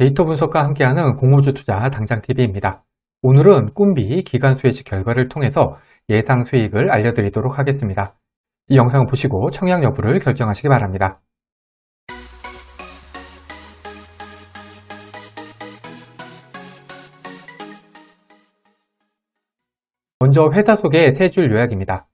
데이터 분석과 함께하는 공모주 투자 당장TV입니다. 오늘은 꿈비 기간 수혜치 결과를 통해서 예상 수익을 알려드리도록 하겠습니다. 이 영상을 보시고 청약 여부를 결정하시기 바랍니다. 먼저 회사 소개 세 줄 요약입니다.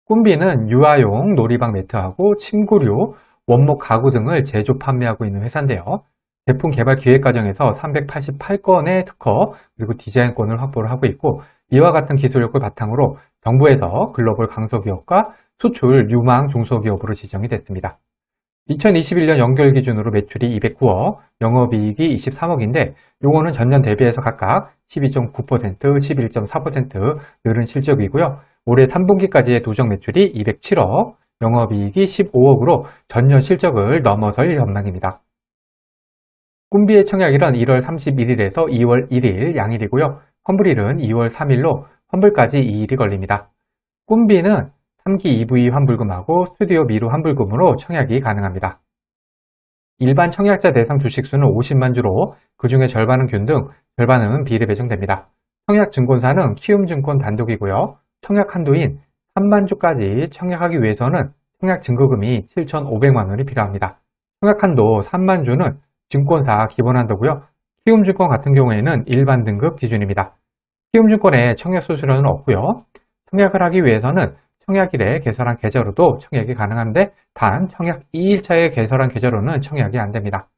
꿈비는 유아용 놀이방 매트하고 침구류, 원목 가구 등을 제조 판매하고 있는 회사인데요. 제품 개발 기획 과정에서 388건의 특허 그리고 디자인권을 확보를 하고 있고, 이와 같은 기술력을 바탕으로 정부에서 글로벌 강소기업과 수출 유망 중소기업으로 지정이 됐습니다. 2021년 연결 기준으로 매출이 209억, 영업이익이 23억인데 요거는 전년 대비해서 각각 12.9%, 11.4% 늘은 실적이고요. 올해 3분기까지의 누적 매출이 207억, 영업이익이 15억으로 전년 실적을 넘어설 전망입니다. 꿈비의 청약일은 1월 31일에서 2월 1일 양일이고요. 환불일은 2월 3일로 환불까지 2일이 걸립니다. 꿈비는 3기 EV 환불금하고 스튜디오 미루 환불금으로 청약이 가능합니다. 일반 청약자 대상 주식수는 50만 주로 그 중에 절반은 균등, 절반은 비례 배정됩니다. 청약 증권사는 키움증권 단독이고요. 청약 한도인 3만 주까지 청약하기 위해서는 청약 증거금이 7,500만 원이 필요합니다. 청약 한도 3만 주는 증권사 기본 한도고요. 키움증권 같은 경우에는 일반 등급 기준입니다. 키움증권에 청약 수수료는 없고요. 청약을 하기 위해서는 청약일에 개설한 계좌로도 청약이 가능한데 단 청약 2일차에 개설한 계좌로는 청약이 안됩니다.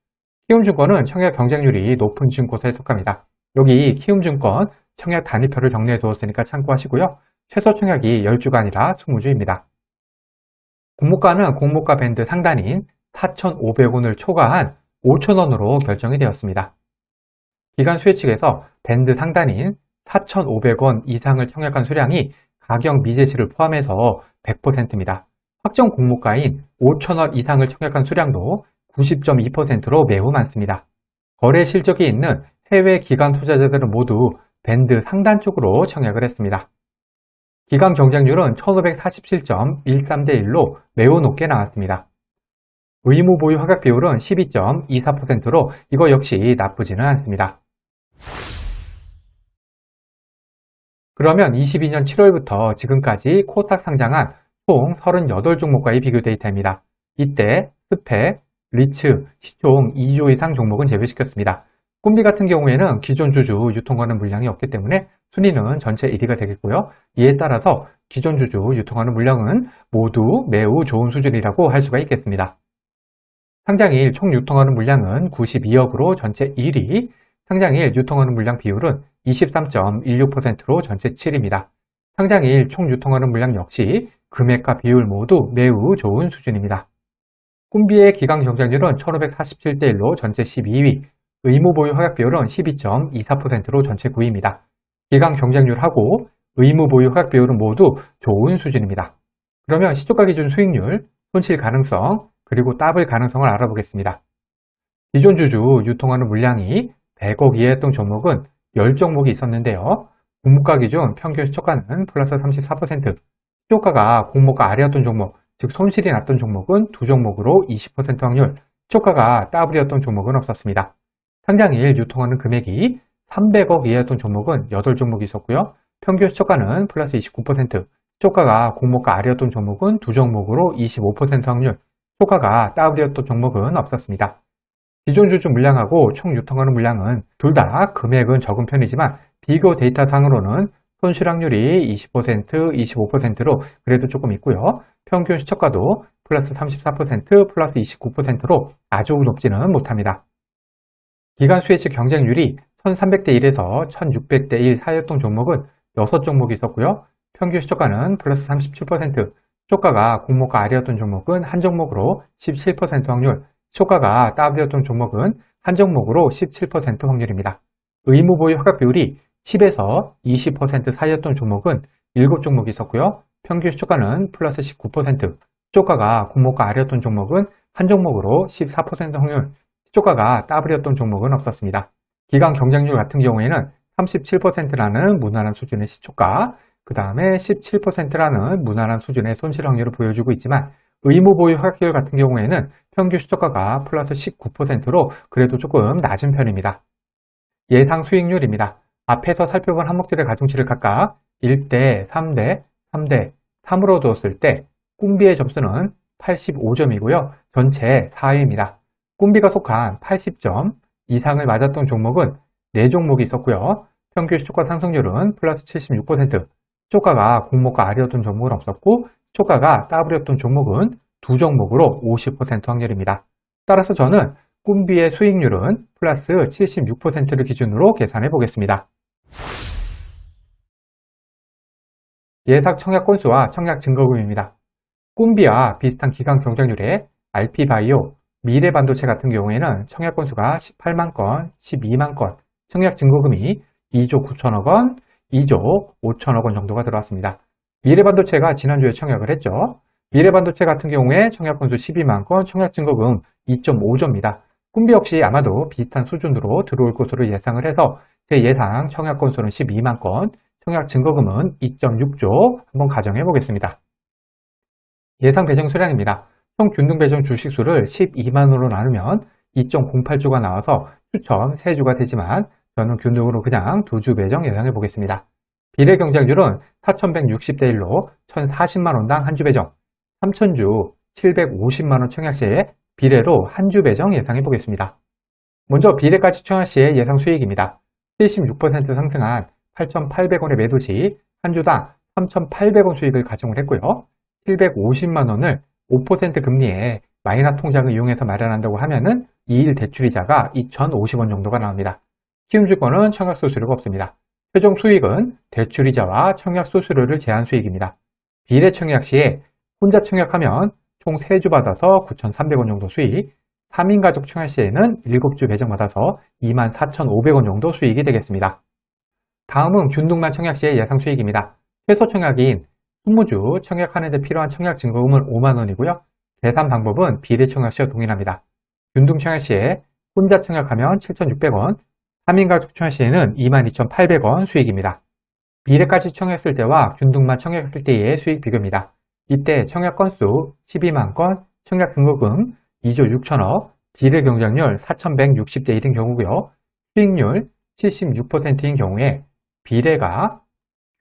키움증권은 청약 경쟁률이 높은 증권사에 속합니다. 여기 키움증권 청약 단위표를 정리해 두었으니까 참고하시고요. 최소 청약이 10주가 아니라 20주입니다. 공모가는 공모가 밴드 상단인 4,500원을 초과한 5,000원으로 결정이 되었습니다. 기간 수혜 측에서 밴드 상단인 4,500원 이상을 청약한 수량이 가격 미제시를 포함해서 100%입니다. 확정 공모가인 5,000원 이상을 청약한 수량도 90.2%로 매우 많습니다. 거래 실적이 있는 해외 기관 투자자들은 모두 밴드 상단 쪽으로 청약을 했습니다. 기간 경쟁률은 1547.13대 1로 매우 높게 나왔습니다. 의무 보유 허락 비율은 12.24%로 이거 역시 나쁘지는 않습니다. 그러면 22년 7월부터 지금까지 코스닥 상장한 총 38종목과의 비교 데이터입니다. 이때 스펙, 리츠, 시총 2조 이상 종목은 제외시켰습니다. 꿈비 같은 경우에는 기존 주주 유통하는 물량이 없기 때문에 순위는 전체 1위가 되겠고요. 이에 따라서 기존 주주 유통하는 물량은 모두 매우 좋은 수준이라고 할 수가 있겠습니다. 상장일 총 유통하는 물량은 92억으로 전체 1위, 상장일 유통하는 물량 비율은 23.16%로 전체 7위입니다. 상장일 총 유통하는 물량 역시 금액과 비율 모두 매우 좋은 수준입니다. 꿈비의 기간 경쟁률은 1547대 1로 전체 12위, 의무 보유 허약 비율은 12.24%로 전체 9위입니다. 기간 경쟁률하고 의무 보유 허약 비율은 모두 좋은 수준입니다. 그러면 시초가 기준 수익률, 손실 가능성, 그리고 더블 가능성을 알아보겠습니다. 기존 주주 유통하는 물량이 100억 이하였던 종목은 10종목이 있었는데요. 공모가 기준 평균 시초가는 플러스 34%, 시초가가 공모가 아래였던 종목, 즉 손실이 났던 종목은 2종목으로 20% 확률, 시초가가 더블이었던 종목은 없었습니다. 상장일 유통하는 금액이 300억 이하였던 종목은 8종목이 있었고요. 평균 시초가는 플러스 29%, 시초가가 공모가 아래였던 종목은 2종목으로 25% 확률, 시초가가 더블이었던 종목은 없었습니다. 기존 주주 물량하고 총 유통하는 물량은 둘 다 금액은 적은 편이지만 비교 데이터상으로는 손실 확률이 20%, 25%로 그래도 조금 있고요. 평균 시초가도 플러스 34%, 플러스 29%로 아주 높지는 못합니다. 기간 수혜치 경쟁률이 1300대 1에서 1600대 1 사이였던 종목은 6종목이 있었고요. 평균 시초가는 플러스 37%, 시초가가 공모가 아래였던 종목은 한 종목으로 17% 확률, 시초가가 더블이었던 종목은 한 종목으로 17% 확률입니다. 의무 보유 허각 비율이 10에서 20% 사이였던 종목은 7종목이 있었고요. 평균 시초가는 플러스 19%, 시초가가 공모가 아래였던 종목은 한 종목으로 14% 확률, 시초가가 더블이었던 종목은 없었습니다. 기간 경쟁률 같은 경우에는 37%라는 무난한 수준의 시초가, 그 다음에 17%라는 무난한 수준의 손실 확률을 보여주고 있지만 의무 보유 허약 비율 같은 경우에는 평균 시초가가 플러스 19%로 그래도 조금 낮은 편입니다. 예상 수익률입니다. 앞에서 살펴본 항목들의 가중치를 각각 1대, 3대, 3대, 3으로 두었을 때 꿈비의 점수는 85점이고요. 전체 4위입니다. 꿈비가 속한 80점 이상을 맞았던 종목은 4종목이 있었고요. 평균 시초가 상승률은 플러스 76%, 시초가가 공모가 아래였던 종목은 없었고 시초가가 더블이었던 종목은 2종목으로 50% 확률입니다. 따라서 저는 꿈비의 수익률은 플러스 76%를 기준으로 계산해 보겠습니다. 예상 청약 건수와 청약 증거금입니다. 꿈비와 비슷한 기간 경쟁률의 RP바이오, 미래반도체 같은 경우에는 청약 건수가 18만 건, 12만 건, 청약 증거금이 2조 9천억 원, 2조 5천억 원 정도가 들어왔습니다. 미래반도체가 지난주에 청약을 했죠. 미래반도체 같은 경우에 청약 건수 12만 건, 청약 증거금 2.5조입니다. 꿈비 역시 아마도 비슷한 수준으로 들어올 것으로 예상을 해서 제 예상 청약 건수는 12만 건, 청약 증거금은 2.6조 한번 가정해 보겠습니다. 예상 배정 수량입니다. 총 균등 배정 주식수를 12만으로 나누면 2.08주가 나와서 추첨 3주가 되지만 저는 균등으로 그냥 2주 배정 예상해 보겠습니다. 비례 경쟁률은 4,160대 1로 1,040만원당 한 주 배정, 3,000주 750만원 청약 시에 비례로 한 주 배정 예상해 보겠습니다. 먼저 비례가치 청약 시의 예상 수익입니다. 76% 상승한 8,800원의 매도 시 한 주당 3,800원 수익을 가정을 했고요. 750만원을 5% 금리의 마이너스 통장을 이용해서 마련한다고 하면은 2일 대출이자가 2,050원 정도가 나옵니다. 키움증권은 청약 수수료가 없습니다. 최종 수익은 대출이자와 청약 수수료를 제한 수익입니다. 비례 청약 시에 혼자 청약하면 총 3주 받아서 9,300원 정도 수익, 3인 가족 청약 시에는 7주 배정 받아서 24,500원 정도 수익이 되겠습니다. 다음은 균등만 청약 시의 예상 수익입니다. 최소 청약인 20주 청약하는 데 필요한 청약 증거금은 5만원이고요. 계산 방법은 비례 청약 시와 동일합니다. 균등 청약 시에 혼자 청약하면 7,600원, 3인 가족 청약 시에는 22,800원 수익입니다. 비례까지 청약했을 때와 균등만 청약했을 때의 수익 비교입니다. 이때 청약 건수 12만 건, 청약 증거금 2조 6천억, 비례 경쟁률 4,160대 1인 경우고요. 수익률 76%인 경우에 비례가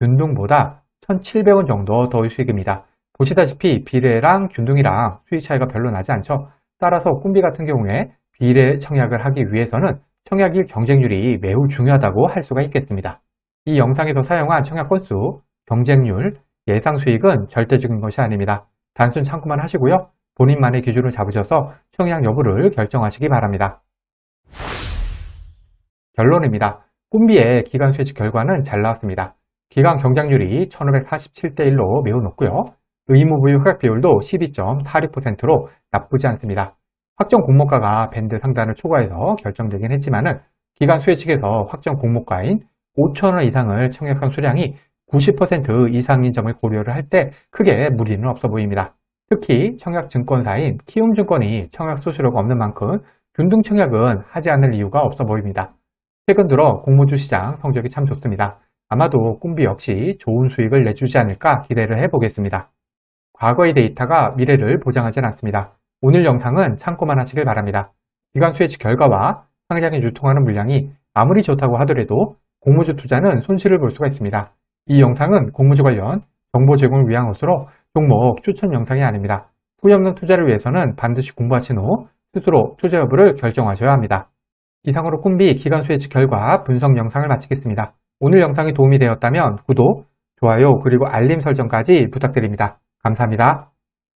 균등보다 1,700원 정도 더 수익입니다. 보시다시피 비례랑 균등이랑 수익 차이가 별로 나지 않죠. 따라서 꿈비 같은 경우에 비례 청약을 하기 위해서는 청약일 경쟁률이 매우 중요하다고 할 수가 있겠습니다. 이 영상에서 사용한 청약 건수, 경쟁률, 예상 수익은 절대적인 것이 아닙니다. 단순 참고만 하시고요. 본인만의 기준을 잡으셔서 청약 여부를 결정하시기 바랍니다. 결론입니다. 꿈비의 기간 수혜치 결과는 잘 나왔습니다. 기간 경쟁률이 1547대 1로 매우 높고요. 의무부유 허약 비율도 12.46%로 나쁘지 않습니다. 확정 공모가가 밴드 상단을 초과해서 결정되긴 했지만 기간 수혜 측에서 확정 공모가인 5,000원 이상을 청약한 수량이 90% 이상인 점을 고려를 할 때 크게 무리는 없어 보입니다. 특히 청약증권사인 키움증권이 청약 수수료가 없는 만큼 균등 청약은 하지 않을 이유가 없어 보입니다. 최근 들어 공모주 시장 성적이 참 좋습니다. 아마도 꿈비 역시 좋은 수익을 내주지 않을까 기대를 해보겠습니다. 과거의 데이터가 미래를 보장하진 않습니다. 오늘 영상은 참고만 하시길 바랍니다. 기간 수혜치 결과와 상장에 유통하는 물량이 아무리 좋다고 하더라도 공모주 투자는 손실을 볼 수가 있습니다. 이 영상은 공모주 관련 정보 제공을 위한 것으로 종목 추천 영상이 아닙니다. 후회 없는 투자를 위해서는 반드시 공부하신 후 스스로 투자 여부를 결정하셔야 합니다. 이상으로 꿈비 기간 수혜치 결과 분석 영상을 마치겠습니다. 오늘 영상이 도움이 되었다면 구독, 좋아요 그리고 알림 설정까지 부탁드립니다. 감사합니다.